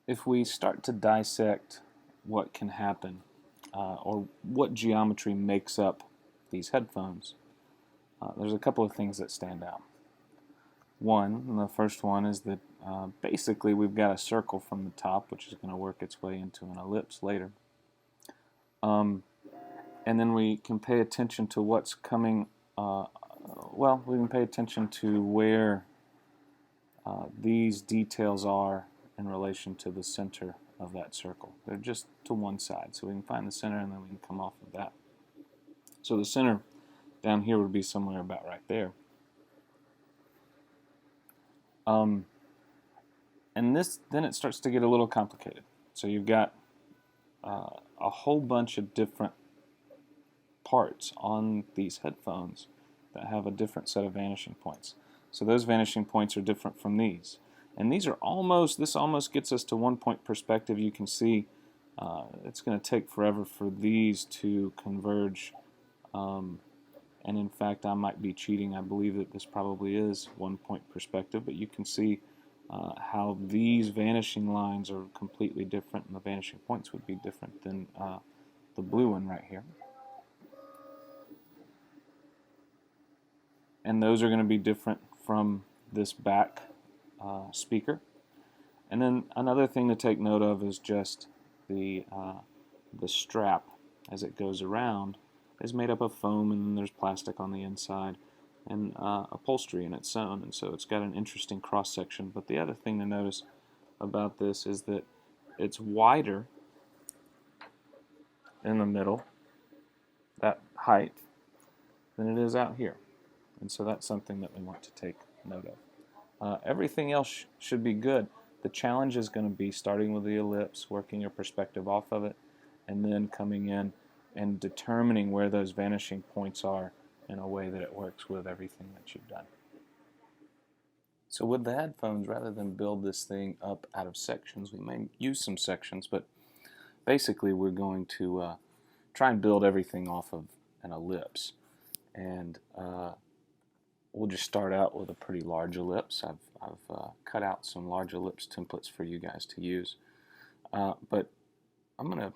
if we start to dissect what can happen or what geometry makes up these headphones, there's a couple of things that stand out. One, the first one is that basically we've got a circle from the top, which is going to work its way into an ellipse later. And then we can pay attention to what's coming, well, we can pay attention to where these details are in relation to the center of that circle. They're just to one side, so we can find the center and then we can come off of that. So the center down here would be somewhere about right there. And then it starts to get a little complicated. So you've got a whole bunch of different parts on these headphones that have a different set of vanishing points. So those vanishing points are different from these. And these are this almost gets us to 1-point perspective. You can see it's going to take forever for these to converge. And in fact, I might be cheating. I believe that this probably is 1-point perspective, but you can see how these vanishing lines are completely different, and the vanishing points would be different than the blue one right here. And those are going to be different from this back speaker. And then another thing to take note of is just the strap as it goes around is made up of foam, and then there's plastic on the inside and upholstery in its own, and so it's got an interesting cross section. But the other thing to notice about this is that it's wider in the middle, that height, than it is out here. And so that's something that we want to take note of. Everything else should be good. The challenge is going to be starting with the ellipse, working your perspective off of it, and then coming in and determining where those vanishing points are in a way that it works with everything that you've done. So with the headphones, rather than build this thing up out of sections, we may use some sections, but basically we're going to try and build everything off of an ellipse. And we'll just start out with a pretty large ellipse. I've cut out some large ellipse templates for you guys to use. But I'm going to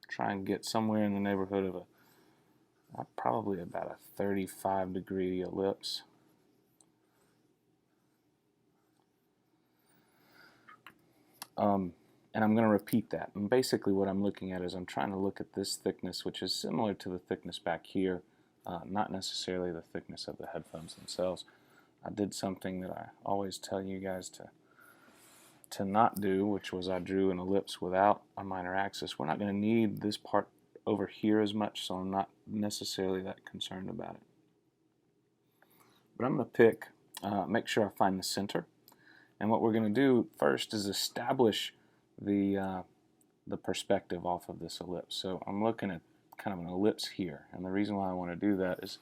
try and get somewhere in the neighborhood of probably about a 35-degree ellipse. And I'm going to repeat that. And basically what I'm looking at is I'm trying to look at this thickness, which is similar to the thickness back here, not necessarily the thickness of the headphones themselves. I did something that I always tell you guys to not do, which was I drew an ellipse without a minor axis. We're not going to need this part over here as much, so I'm not necessarily that concerned about it. But I'm going to pick, make sure I find the center. And what we're going to do first is establish the perspective off of this ellipse. So I'm looking at kind of an ellipse here, and the reason why I want to do that is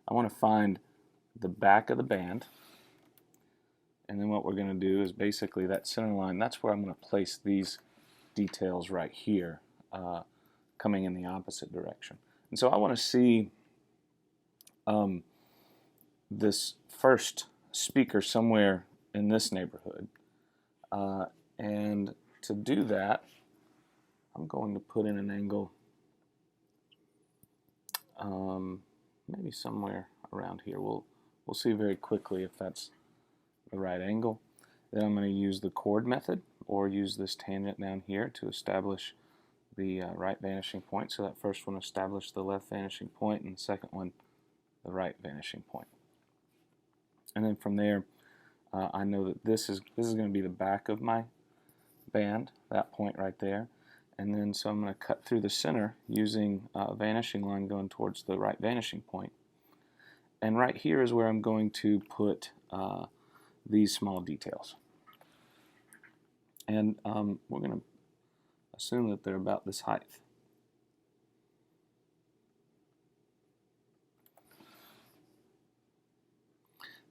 I want to find the back of the band, and then what we're going to do is basically that center line, that's where I'm going to place these details right here, coming in the opposite direction. And so I want to see this first speaker somewhere in this neighborhood, and to do that I'm going to put in an angle maybe somewhere around here. We'll see very quickly if that's the right angle. Then I'm going to use the chord method or use this tangent down here to establish the right vanishing point. So that first one established the left vanishing point, and the second one the right vanishing point. And then from there I know that this is going to be the back of my band, that point right there. And then so I'm going to cut through the center using a vanishing line going towards the right vanishing point. And right here is where I'm going to put these small details. And we're going to assume that they're about this height.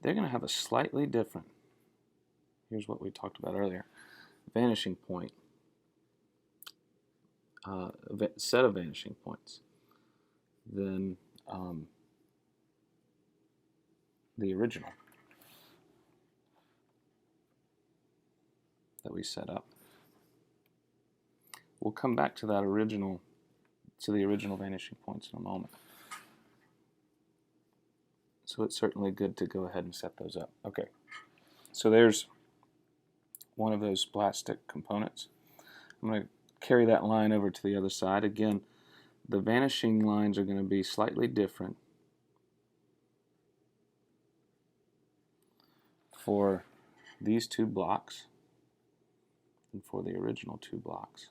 They're going to have a slightly different, here's what we talked about earlier, vanishing point, set of vanishing points than the original that we set up. we'll come back to the original vanishing points in a moment. So it's certainly good to go ahead and set those up. Okay, so there's one of those plastic components. I'm going to carry that line over to the other side. Again, the vanishing lines are going to be slightly different for these two blocks than for the original two blocks.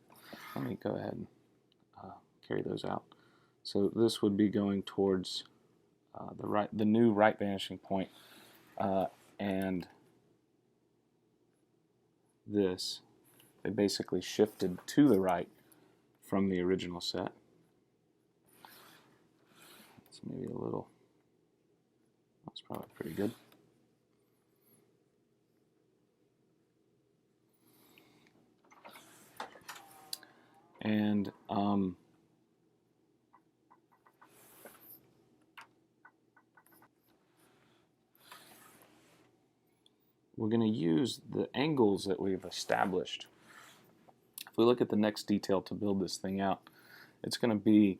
Let me go ahead and carry those out. So this would be going towards the new right vanishing point, and this, they basically shifted to the right from the original set. It's maybe a little, that's probably pretty good. And we're going to use the angles that we've established. If we look at the next detail to build this thing out, it's going to be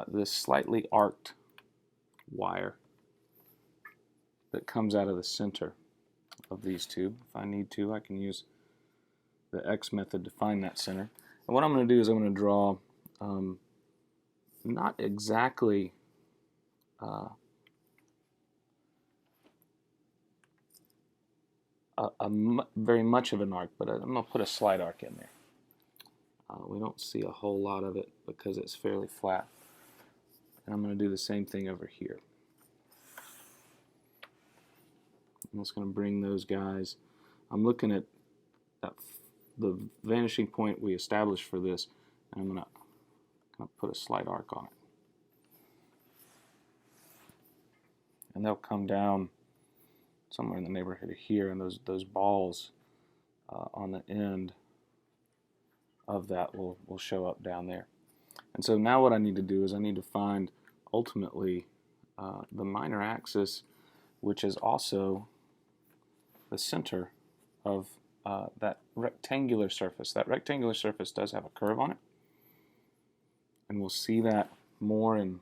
this slightly arced wire that comes out of the center of these two. If I need to, I can use the X method to find that center. And what I'm going to do is I'm going to draw not exactly very much of an arc, but I'm going to put a slight arc in there. We don't see a whole lot of it because it's fairly flat. And I'm going to do the same thing over here. I'm just going to bring those guys. I'm looking at the vanishing point we established for this, and I'm going to put a slight arc on it. And they'll come down somewhere in the neighborhood of here, and those balls on the end of that will show up down there. And so now what I need to do is I need to find ultimately the minor axis, which is also the center of that rectangular surface. That rectangular surface does have a curve on it, and we'll see that more in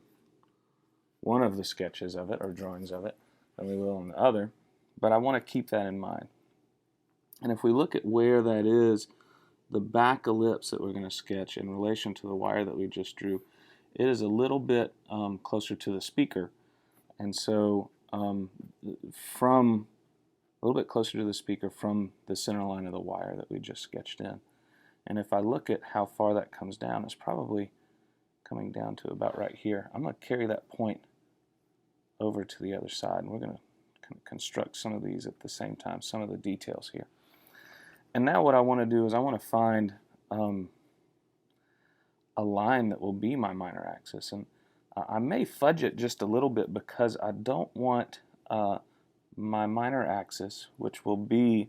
one of the sketches of it or drawings of it than we will in the other, but I want to keep that in mind. And if we look at where that is, the back ellipse that we're going to sketch in relation to the wire that we just drew, it is a little bit closer to the speaker, and so from a little bit closer to the speaker from the center line of the wire that we just sketched in. And if I look at how far that comes down, it's probably coming down to about right here. I'm going to carry that point over to the other side, and we're going to construct some of these at the same time, some of the details here. And now what I want to do is I want to find a line that will be my minor axis. And I may fudge it just a little bit because I don't want my minor axis, which will be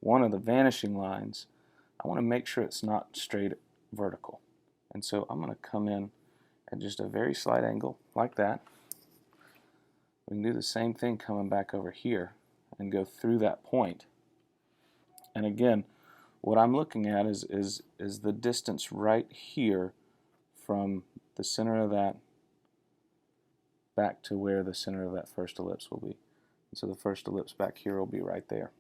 one of the vanishing lines, I want to make sure it's not straight vertical. And so I'm going to come in at just a very slight angle like that. We can do the same thing coming back over here and go through that point. And again, what I'm looking at is the distance right here from the center of that back to where the center of that first ellipse will be. And so the first ellipse back here will be right there.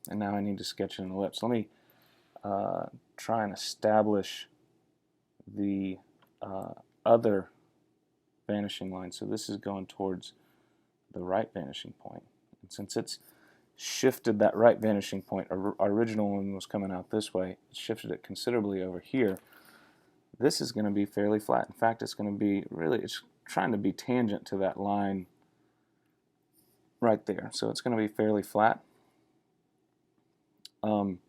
And now I need to sketch an ellipse. Let me try and establish the other vanishing line. So this is going towards the right vanishing point. And since it's shifted that right vanishing point, our original one was coming out this way, it shifted it considerably over here. This is going to be fairly flat. In fact, it's going to be really, it's trying to be tangent to that line right there. So it's going to be fairly flat. And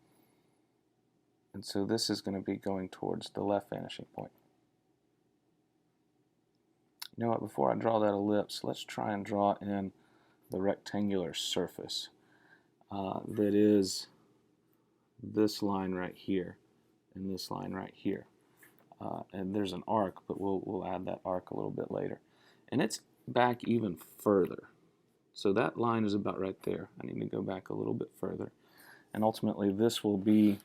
so this is going to be going towards the left vanishing point. You know what, before I draw that ellipse, let's try and draw in the rectangular surface that is this line right here and this line right here. And there's an arc, but we'll add that arc a little bit later. And it's back even further. So that line is about right there. I need to go back a little bit further. And ultimately this will be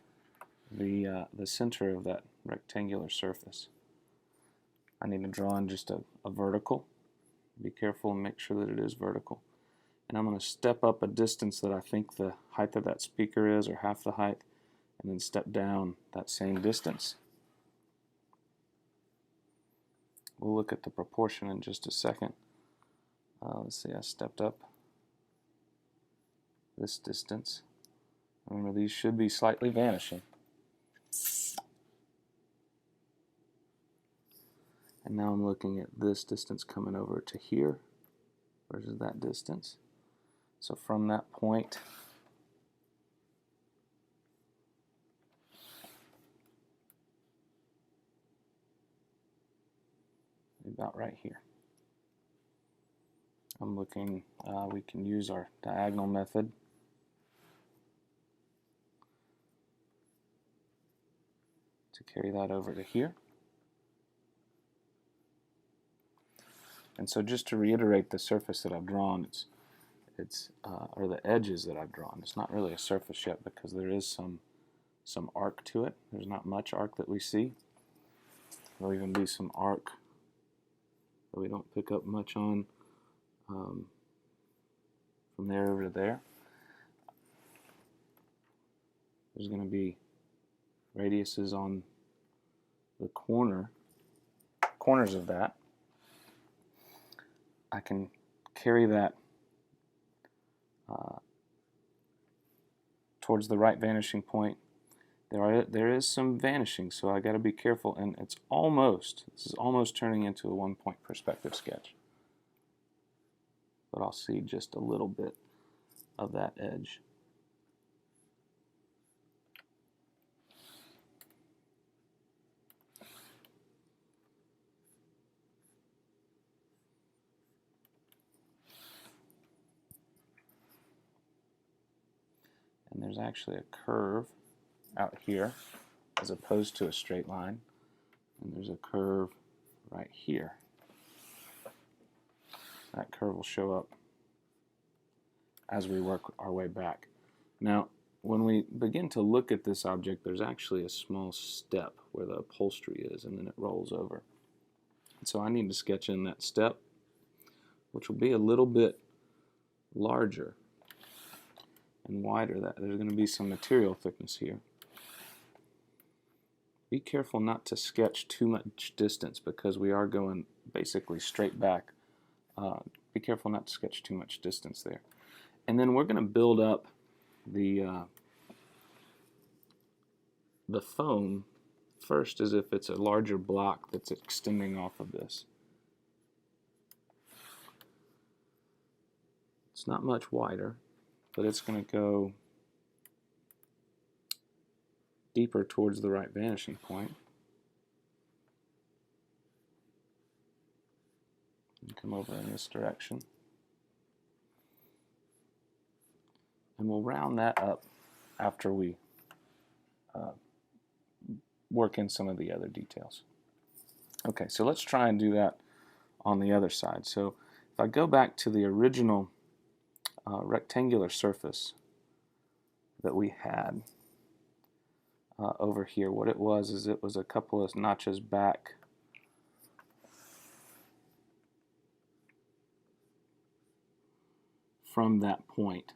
the center of that rectangular surface. I need to draw in just a vertical. Be careful and make sure that it is vertical. And I'm going to step up a distance that I think the height of that speaker is, or half the height, and then step down that same distance. We'll look at the proportion in just a second. Let's see, I stepped up this distance. Remember, these should be slightly vanishing. And now I'm looking at this distance coming over to here versus that distance. So from that point, about right here. I'm looking, we can use our diagonal method. To carry that over to here. And so just to reiterate the surface that I've drawn, or the edges that I've drawn. It's not really a surface yet because there is some arc to it. There's not much arc that we see. There'll even be some arc that we don't pick up much on from there over to there. There's going to be radiuses on the corners of that. I can carry that towards the right vanishing point. There is some vanishing, so I got to be careful, and this is almost turning into a one-point perspective sketch. But I'll see just a little bit of that edge. And there's actually a curve out here as opposed to a straight line, and there's a curve right here. That curve will show up as we work our way back. Now, when we begin to look at this object, there's actually a small step where the upholstery is, and then it rolls over. And so I need to sketch in that step, which will be a little bit larger and wider. There's going to be some material thickness here. Be careful not to sketch too much distance because we are going basically straight back. Be careful not to sketch too much distance there. And then we're going to build up the foam first as if it's a larger block that's extending off of this. It's not much wider, but it's going to go deeper towards the right vanishing point. And come over in this direction. And we'll round that up after we work in some of the other details. Okay, so let's try and do that on the other side. So if I go back to the original rectangular surface that we had over here, what it was is it was a couple of notches back from that point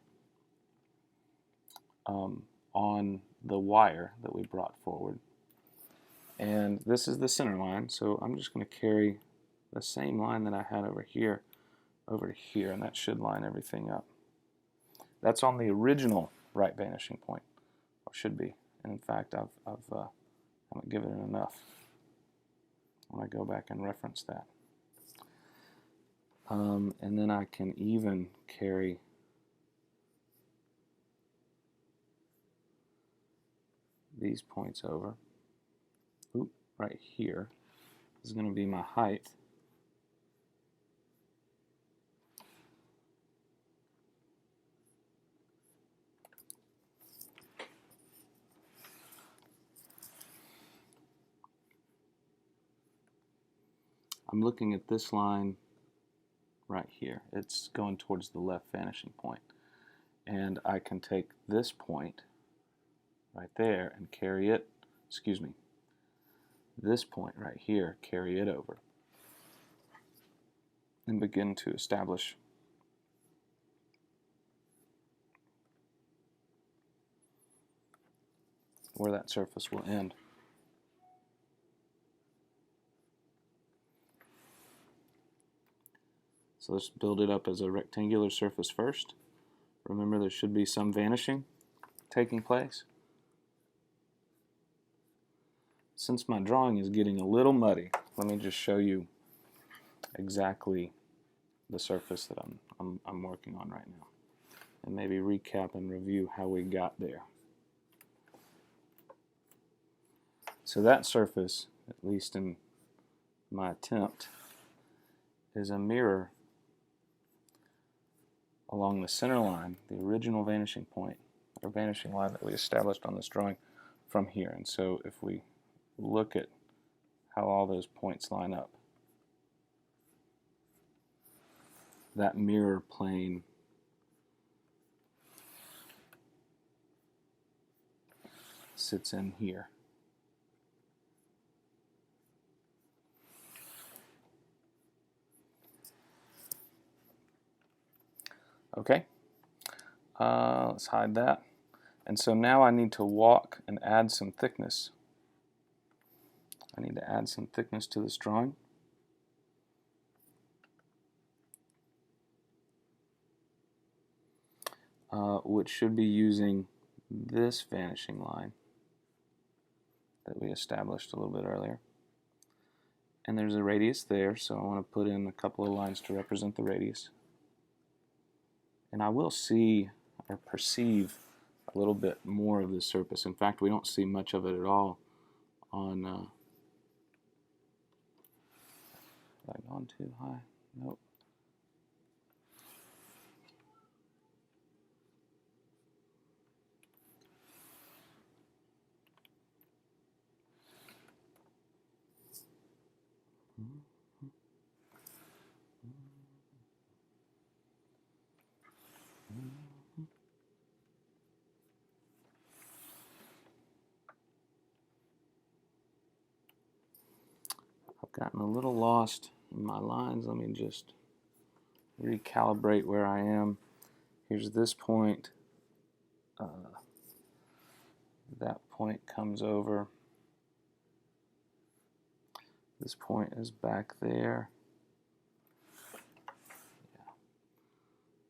on the wire that we brought forward. And this is the center line, so I'm just going to carry the same line that I had over here over to here, and that should line everything up. That's on the original right vanishing point, or should be. And in fact, I haven't given it enough. When I go back and reference that. And then I can even carry these points over. Oop, right here. This is going to be my height. I'm looking at this line right here. It's going towards the left vanishing point. And I can take this point right there and carry it, excuse me, this point right here, carry it over and begin to establish where that surface will end. So let's build it up as a rectangular surface first. Remember, there should be some vanishing taking place. Since my drawing is getting a little muddy, let me just show you exactly the surface that I'm working on right now, and maybe recap and review how we got there. So that surface, at least in my attempt, is a mirror along the center line, the original vanishing point, or vanishing line that we established on this drawing from here. And so if we look at how all those points line up, that mirror plane sits in here. Okay, let's hide that. And so now I need to walk and add some thickness. I need to add some thickness to this drawing. Which should be using this vanishing line that we established a little bit earlier. And there's a radius there, so I want to put in a couple of lines to represent the radius. And I will see or perceive a little bit more of this surface. In fact, we don't see much of it at all on have I gone too high? Nope. I've gotten a little lost in my lines. Let me just recalibrate where I am. Here's this point. That point comes over. This point is back there. Yeah.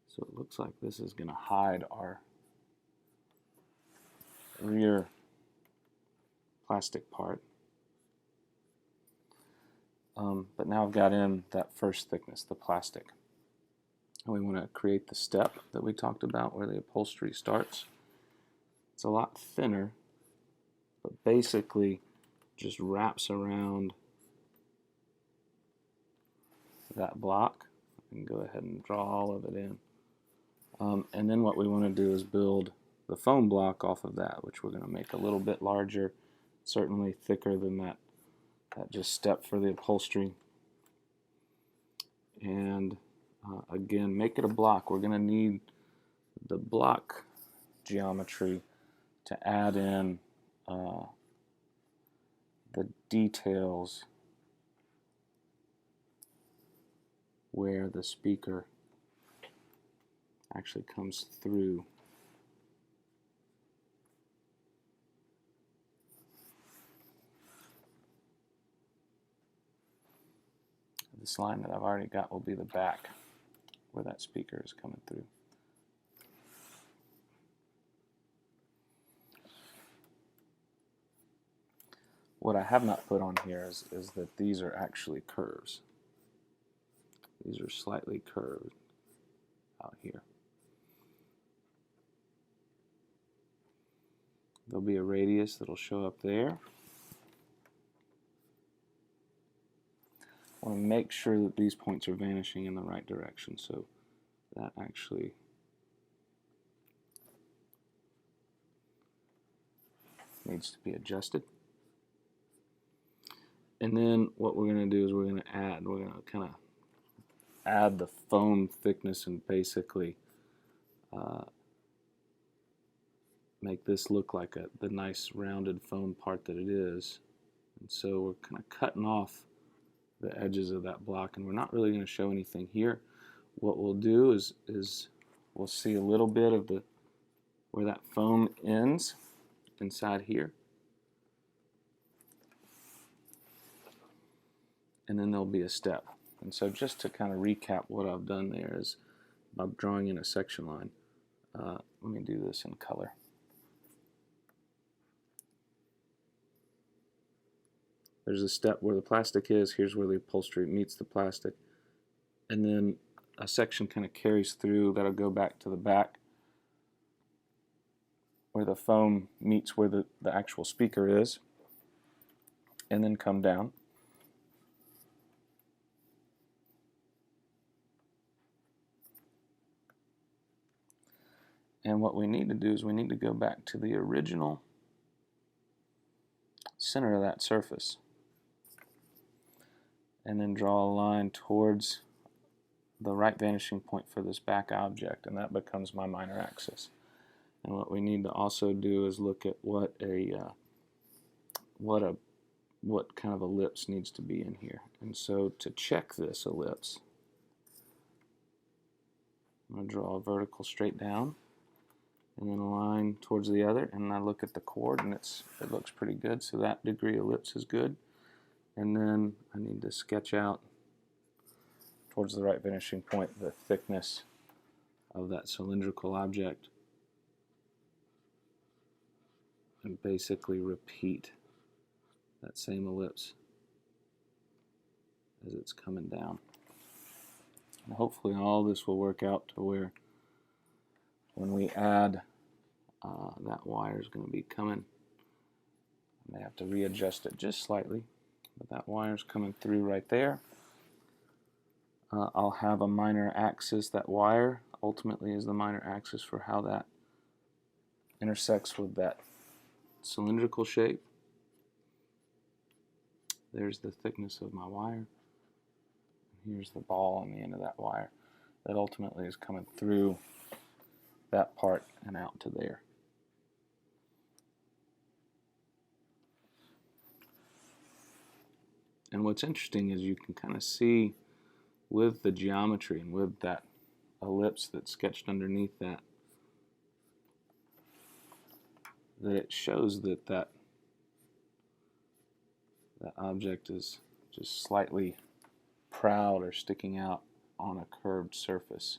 So it looks like this is going to hide our rear plastic part. But now I've got in that first thickness, the plastic. And we want to create the step that we talked about where the upholstery starts. It's a lot thinner, but basically just wraps around that block. I can go ahead and draw all of it in. And then what we want to do is build the foam block off of that, which we're going to make a little bit larger, certainly thicker than that just step for the upholstery. And again, make it a block. We're going to need the block geometry to add in the details where the speaker actually comes through. This line that I've already got will be the back where that speaker is coming through. What I have not put on here is that these are actually curves. These are slightly curved out here. There'll be a radius that'll show up there. I want to make sure that these points are vanishing in the right direction, so that actually needs to be adjusted. And then what we're going to do is we're going to kind of add the foam thickness and basically make this look like the nice rounded foam part that it is. And so we're kind of cutting off the edges of that block, and we're not really going to show anything here. What we'll do is we'll see a little bit of where that foam ends inside here, and then there'll be a step. And so just to kind of recap what I've done there is by drawing in a section line. Let me do this in color. There's a step where the plastic is, here's where the upholstery meets the plastic, and then a section kind of carries through that'll go back to the back where the foam meets where the actual speaker is, and then come down. And what we need to do is we need to go back to the original center of that surface and then draw a line towards the right vanishing point for this back object, and that becomes my minor axis. And what we need to also do is look at what kind of ellipse needs to be in here. And so to check this ellipse, I'm going to draw a vertical straight down and then a line towards the other, and I look at the coordinates. It looks pretty good, so that degree ellipse is good. And then I need to sketch out towards the right vanishing point the thickness of that cylindrical object and basically repeat that same ellipse as it's coming down. And hopefully all this will work out to where when we add that wire is going to be coming, I may have to readjust it just slightly, but that wire is coming through right there. I'll have a minor axis. That wire ultimately is the minor axis for how that intersects with that cylindrical shape. There's the thickness of my wire. Here's the ball on the end of that wire that ultimately is coming through that part and out to there. And what's interesting is you can kind of see with the geometry and with that ellipse that's sketched underneath that it shows that object is just slightly proud or sticking out on a curved surface.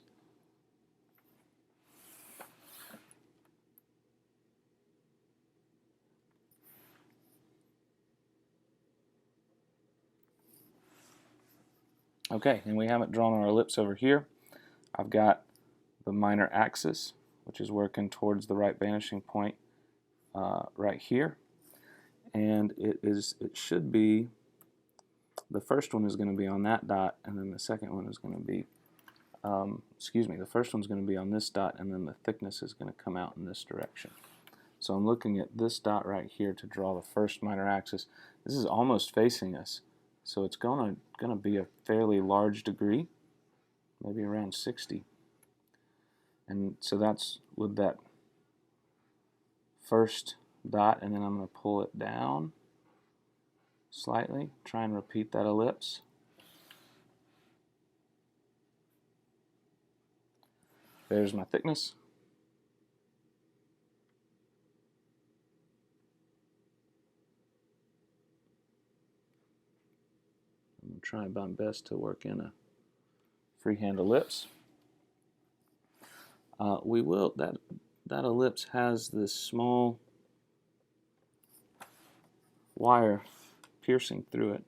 Okay, and we haven't drawn our ellipse over here. I've got the minor axis, which is working towards the right vanishing point right here, and it should be, the first one is going to be on that dot, and then the second one is going to be, the first one's going to be on this dot, and then the thickness is going to come out in this direction. So I'm looking at this dot right here to draw the first minor axis. This is almost facing us, so it's going to be a fairly large degree, maybe around 60. And so that's with that first dot, and then I'm going to pull it down slightly, try and repeat that ellipse. There's my thickness. I'm going to try my best to work in a freehand ellipse. That ellipse has this small wire piercing through it.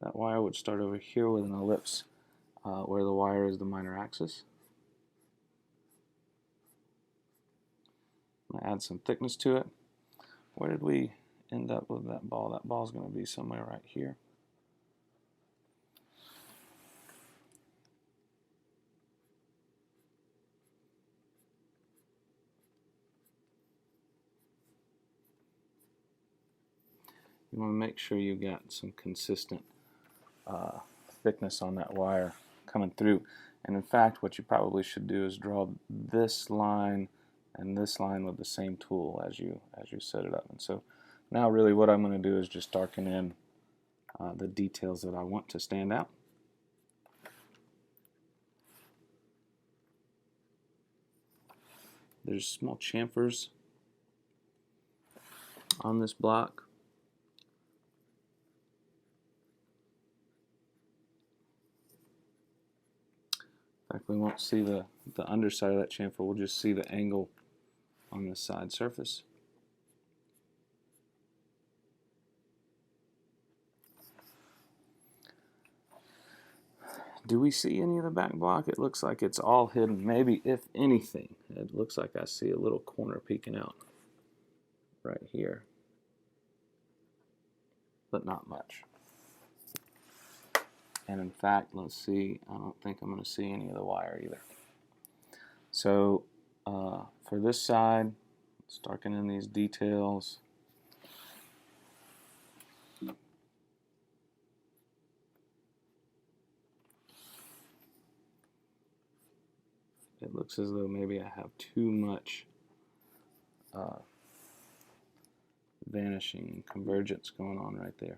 That wire would start over here with an ellipse where the wire is the minor axis. I'm going to add some thickness to it. Where did we end up with that ball? That ball is going to be somewhere right here. You want to make sure you got some consistent thickness on that wire coming through. And in fact, what you probably should do is draw this line and this line with the same tool as you set it up. And so now really what I'm going to do is just darken in the details that I want to stand out. There's small chamfers on this block. In fact, we won't see the underside of that chamfer, we'll just see the angle on the side surface. Do we see any of the back block? It looks like it's all hidden. Maybe, if anything, it looks like I see a little corner peeking out right here, but not much. And in fact, let's see, I don't think I'm going to see any of the wire either. So for this side, let's darken in these details. It looks as though maybe I have too much vanishing and convergence going on right there.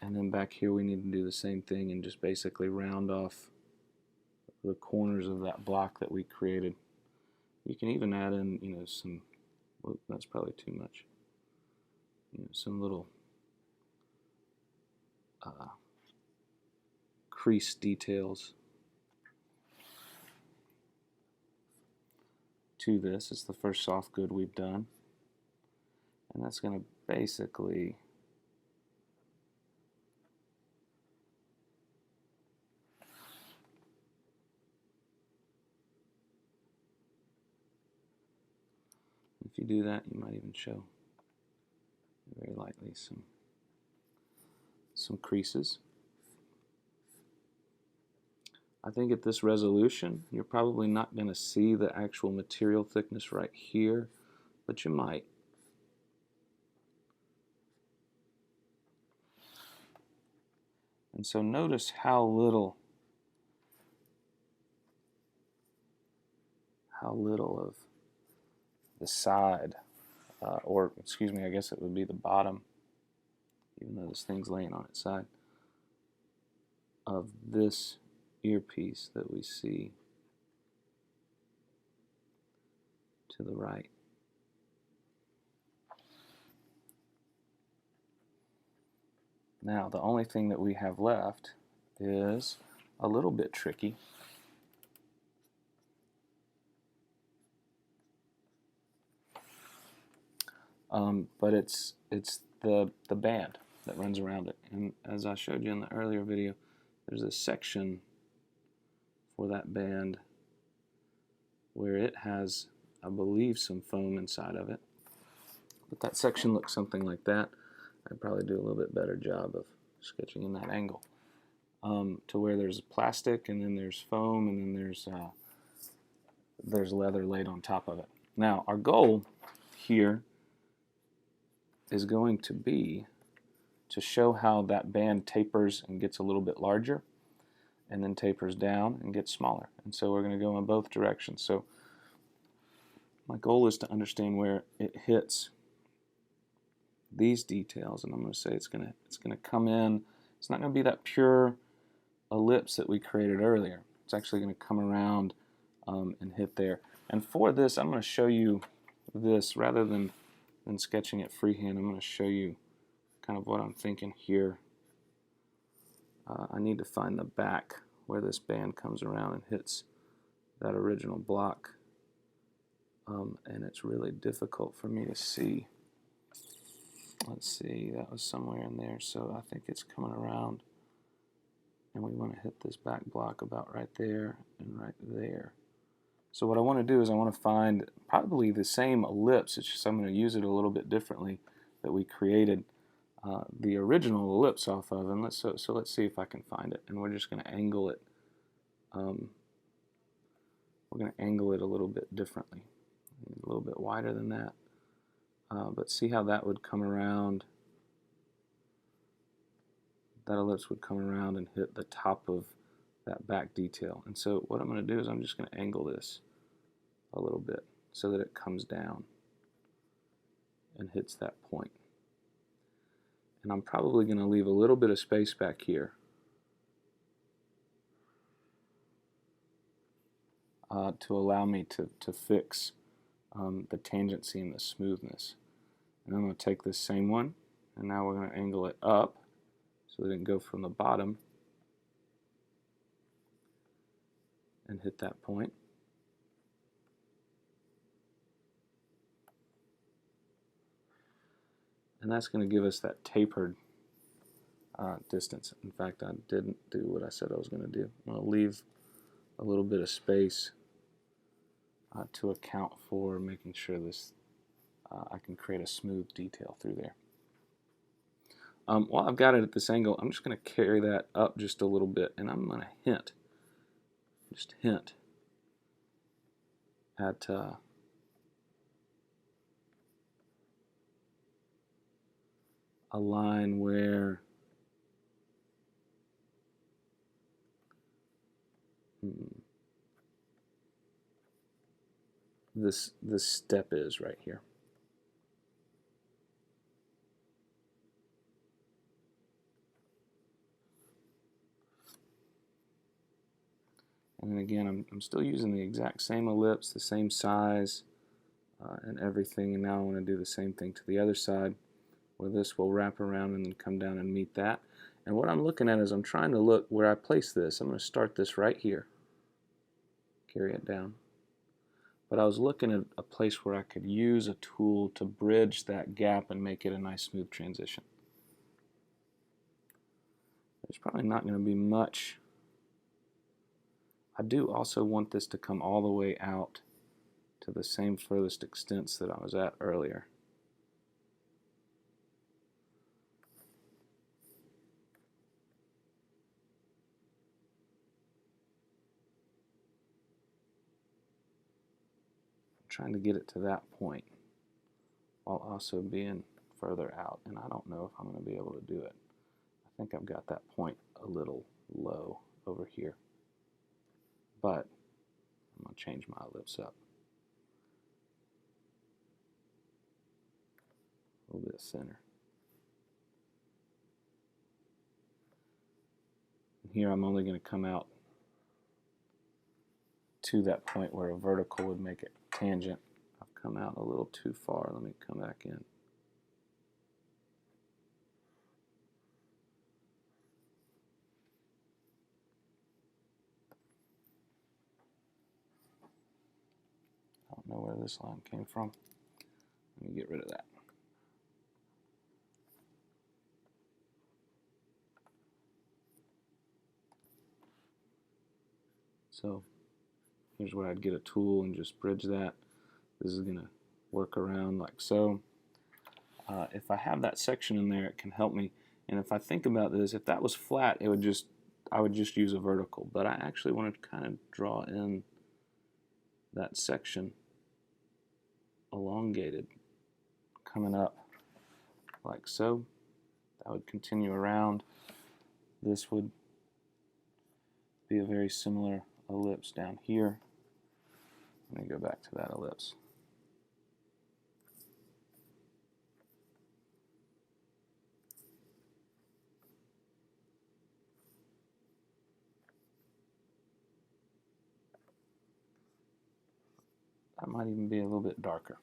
And then back here we need to do the same thing and just basically round off the corners of that block that we created. You can even add in, some, well, that's probably too much, some little crease details to this. It's the first soft good we've done, and that's going to basically if you do that, you might even show very lightly some creases. I think at this resolution, you're probably not going to see the actual material thickness right here, but you might. And so notice how little of the side, or excuse me, I guess it would be the bottom, even though this thing's laying on its side, of this earpiece that we see to the right. Now the only thing that we have left is a little bit tricky. But it's the band that runs around it, and as I showed you in the earlier video, there's a section for that band where it has, I believe, some foam inside of it. But that section looks something like that. I'd probably do a little bit better job of sketching in that angle. To where there's plastic, and then there's foam, and then there's leather laid on top of it. Now our goal here is going to be to show how that band tapers and gets a little bit larger, and then tapers down and gets smaller. And so we're going to go in both directions. So my goal is to understand where it hits these details, and I'm going to say it's going to come in. It's not going to be that pure ellipse that we created earlier. It's actually going to come around and hit there. And for this, I'm going to show you this rather than sketching it freehand. I'm going to show you kind of what I'm thinking here. I need to find the back where this band comes around and hits that original block, and it's really difficult for me to see. Let's see, that was somewhere in there, so I think it's coming around, and we want to hit this back block about right there and right there. So what I want to do is I want to find probably the same ellipse, it's just I'm going to use it a little bit differently, that we created the original ellipse off of, and let's see if I can find it. And we're just going to angle it. We're going to angle it a little bit differently, a little bit wider than that. But see how that would come around. That ellipse would come around and hit the top of that back detail. And so what I'm going to do is I'm just going to angle this a little bit so that it comes down and hits that point. And I'm probably going to leave a little bit of space back here to allow me to fix the tangency and the smoothness. And I'm going to take this same one, and now we're going to angle it up so that it can go from the bottom and hit that point. And that's going to give us that tapered distance. In fact, I didn't do what I said I was going to do. I'm going to leave a little bit of space to account for making sure this I can create a smooth detail through there. While I've got it at this angle, I'm just going to carry that up just a little bit, and I'm going to just hint at a line where this step is right here. And then again, I'm still using the exact same ellipse, the same size, and everything. And now I want to do the same thing to the other side, where this will wrap around and then come down and meet that. And what I'm looking at is I'm trying to look where I place this. I'm going to start this right here, carry it down. But I was looking at a place where I could use a tool to bridge that gap and make it a nice smooth transition. There's probably not going to be much. I do also want this to come all the way out to the same furthest extents that I was at earlier. I'm trying to get it to that point while also being further out, and I don't know if I'm going to be able to do it. I think I've got that point a little low over here, but I'm going to change my ellipse up a little bit thinner. And here I'm only going to come out to that point where a vertical would make it tangent. I've come out a little too far. Let me come back in. I don't know where this line came from. Let me get rid of that. So here's where I'd get a tool and just bridge that. This is going to work around like so. If I have that section in there, it can help me. And if I think about this, if that was flat, I would just use a vertical. But I actually want to kind of draw in that section elongated, coming up like so. That would continue around. This would be a very similar ellipse down here. Let me go back to that ellipse. That might even be a little bit darker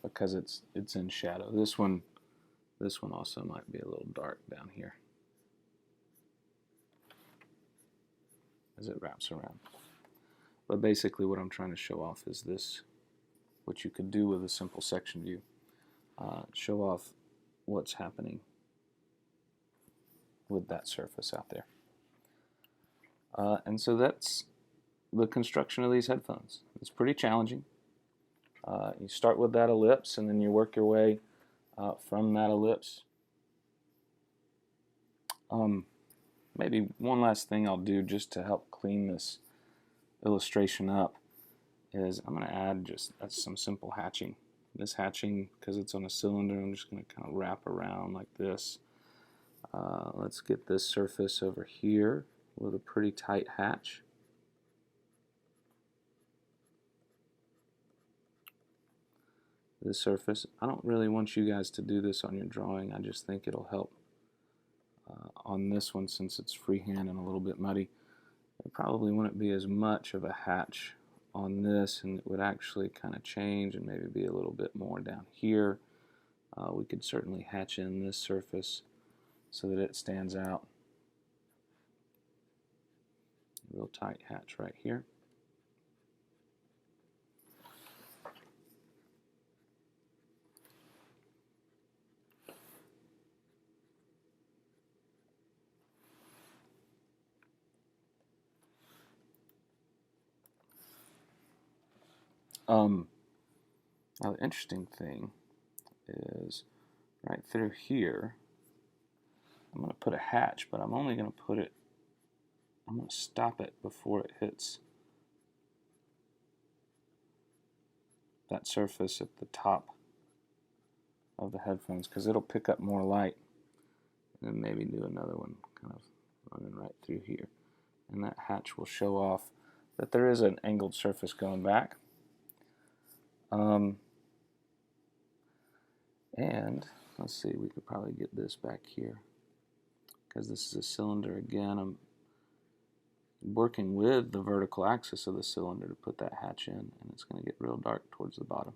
because it's in shadow. This one also might be a little dark down here as it wraps around. But basically what I'm trying to show off is this, what you could do with a simple section view. Show off what's happening with that surface out there. And so that's the construction of these headphones. It's pretty challenging. You start with that ellipse and then you work your way from that ellipse. Maybe one last thing I'll do just to help clean this illustration up is I'm going to add that's some simple hatching. This hatching, because it's on a cylinder, I'm just going to kind of wrap around like this. Let's get this surface over here with a pretty tight hatch. This surface, I don't really want you guys to do this on your drawing. I just think it'll help on this one, since it's freehand and a little bit muddy. There probably wouldn't be as much of a hatch on this, and it would actually kind of change and maybe be a little bit more down here. We could certainly hatch in this surface so that it stands out. Real tight hatch right here. Now the interesting thing is right through here, I'm going to put a hatch, but I'm only going to put it, I'm going to stop it before it hits that surface at the top of the headphones, because it'll pick up more light, and then maybe do another one kind of running right through here. And that hatch will show off that there is an angled surface going back. And let's see, we could probably get this back here, because this is a cylinder again. I'm working with the vertical axis of the cylinder to put that hatch in, and it's going to get real dark towards the bottom.